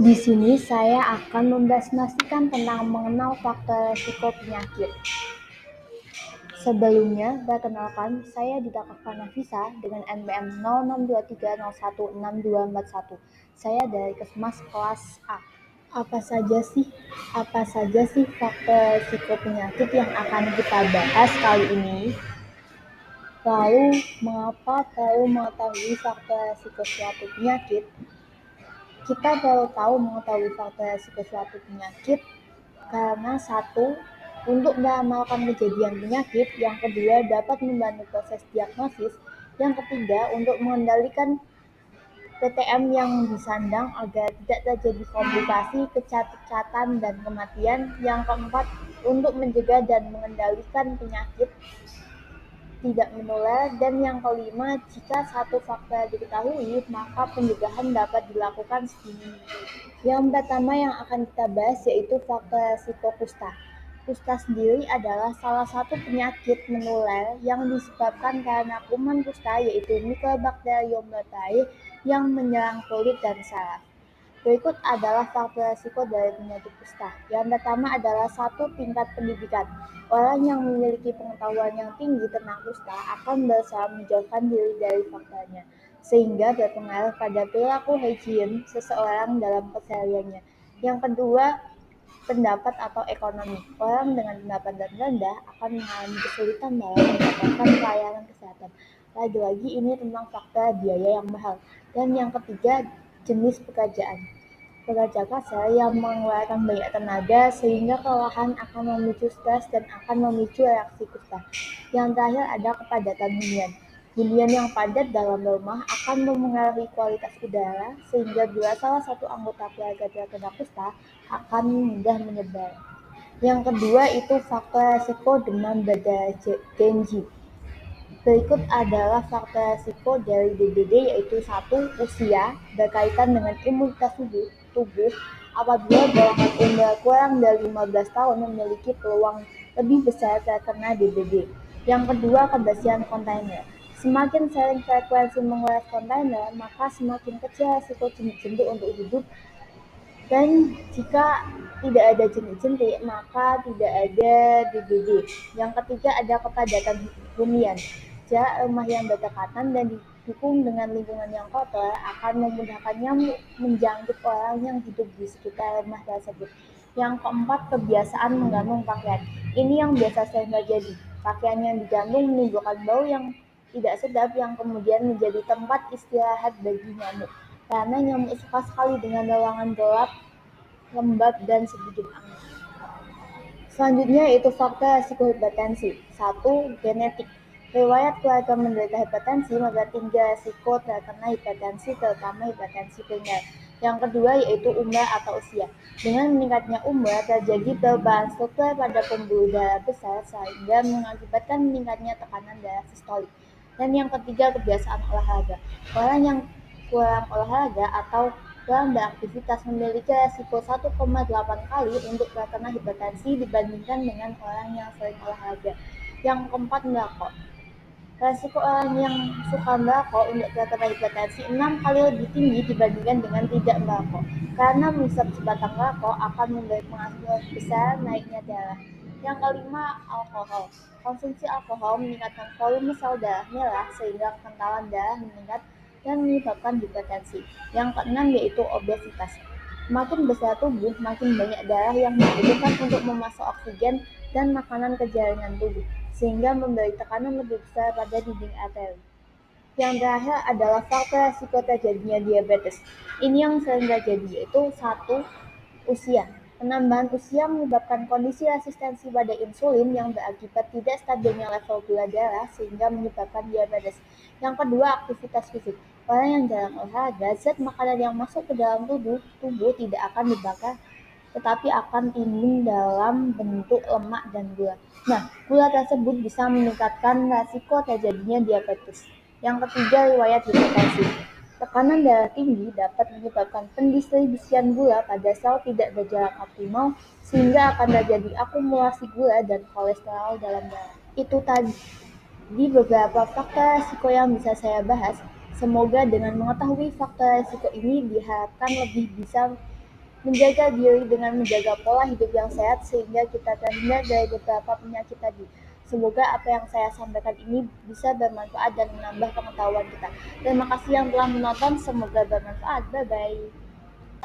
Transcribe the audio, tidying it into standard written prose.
Di sini saya akan membahas-bahaskan tentang mengenal faktor resiko penyakit. Sebelumnya, perkenalkan, saya Dita Nafisa dengan NPM 0623016241. Saya dari Kesmas kelas A. Apa saja sih faktor resiko penyakit yang akan kita bahas kali ini? Lalu, mengapa perlu mengetahui faktor resiko suatu penyakit? Kita perlu tahu mengetahui faktor resiko suatu penyakit karena satu, untuk meramalkan kejadian penyakit, yang kedua dapat membantu proses diagnosis, yang ketiga untuk mengendalikan PTM yang disandang agar tidak terjadi komplikasi, kecacatan, dan kematian, yang keempat untuk mencegah dan mengendalikan penyakit tidak menular, dan yang kelima, jika satu faktor diketahui, maka pencegahan dapat dilakukan sedini. Yang pertama yang akan kita bahas yaitu faktor resiko kusta. Kusta sendiri adalah salah satu penyakit menular yang disebabkan karena kuman kusta, yaitu Mycobacterium leprae, yang menyerang kulit dan saraf. Berikut adalah faktor resiko dari penyakit kusta. Yang pertama adalah tingkat pendidikan. Orang yang memiliki pengetahuan yang tinggi tentang kusta akan berusaha menjauhkan diri dari faktornya, sehingga berpengaruh pada perilaku higien seseorang dalam kesehariannya. Yang kedua, pendapat atau ekonomi. Orang dengan pendapatan rendah akan mengalami kesulitan dalam mendapatkan pelayanan kesehatan. Lagi-lagi ini tentang faktor biaya yang mahal. Dan yang ketiga, jenis pekerjaan. Pekerja kasar yang mengeluarkan banyak tenaga sehingga kelelahan akan memicu stres dan akan memicu reaksi kusta. Yang terakhir ada kepadatan hunian. Hunian yang padat dalam rumah akan memengaruhi kualitas udara sehingga bila salah satu anggota keluarga terkena kusta akan mudah menyebar. Yang kedua itu faktor resiko demam berdarah Dengue. Berikut adalah faktor resiko dari DBD yaitu 1. Usia berkaitan dengan imunitas tubuh. Apabila golongan umur kurang dari 15 tahun memiliki peluang lebih besar terkena DBD. Yang kedua, kebersihan kontainer. Semakin sering frekuensi menguras kontainer, maka semakin kecil resiko jentik-jentik untuk hidup. Dan jika tidak ada jentik-jentik, maka tidak ada DBD. Yang ketiga ada kepadatan hunian. Jarak rumah yang berdekatan dan didukung dengan lingkungan yang kotor akan memudahkan nyamuk menjangkit orang yang hidup di sekitar rumah tersebut. Yang keempat, kebiasaan menggantung pakaian. Ini yang biasa sering terjadi. Pakaian yang digantung menimbulkan bau yang tidak sedap yang kemudian menjadi tempat istirahat bagi nyamuk. Karena nyamuk suka sekali dengan ruangan gelap, lembab, dan sedikit angin. Selanjutnya itu faktor resiko hipertensi. 1. Genetik. Riwayat keluarga menderita hipertensi maka tinggi resiko terkena hipertensi, terutama hipertensi primer. Yang kedua yaitu umur atau usia. Dengan meningkatnya umur terjadi perubahan struktur pada pembuluh darah besar sehingga mengakibatkan meningkatnya tekanan darah sistolik. Dan yang ketiga kebiasaan olahraga. Orang yang kurang olahraga atau kurang beraktivitas memiliki resiko 1,8 kali untuk terkena hipertensi dibandingkan dengan orang yang sering olahraga. Yang keempat, merokok. Resiko orang yang suka merokok untuk terkena hipertensi 6 kali lebih tinggi dibandingkan dengan tidak merokok. Karena menghisap sebatang rokok akan memberi pengaruh besar naiknya darah. Yang kelima, alkohol. Konsumsi alkohol meningkatkan volume sel darah merah sehingga kekentalan darah meningkat dan menyebabkan hipertensi. Yang keenam yaitu obesitas. Makin besar tubuh, makin banyak darah yang dibutuhkan untuk memasok oksigen dan makanan ke jaringan tubuh, sehingga memberi tekanan lebih besar pada dinding arteri. Yang terakhir adalah faktor resiko terjadinya diabetes. Ini yang sering terjadi yaitu 1. Usia. Penambahan usia menyebabkan kondisi resistensi pada insulin yang berakibat tidak stabilnya level gula darah sehingga menyebabkan diabetes. Yang kedua, aktivitas fisik. Orang yang jarang olahraga, zat makanan yang masuk ke dalam tubuh tidak akan dibakar tetapi akan timbul dalam bentuk lemak dan gula. Nah, gula tersebut bisa meningkatkan resiko terjadinya diabetes. Yang ketiga, riwayat hipertensi. Tekanan darah tinggi dapat menyebabkan pendistribusian gula pada sel tidak berjalan optimal sehingga akan terjadi akumulasi gula dan kolesterol dalam darah. Itu tadi beberapa faktor risiko yang bisa saya bahas. Semoga dengan mengetahui faktor risiko ini diharapkan lebih bisa menjaga diri dengan menjaga pola hidup yang sehat sehingga kita terhindar dari beberapa penyakit tadi. Semoga apa yang saya sampaikan ini bisa bermanfaat dan menambah pengetahuan kita. Terima kasih yang telah menonton, semoga bermanfaat. Bye-bye.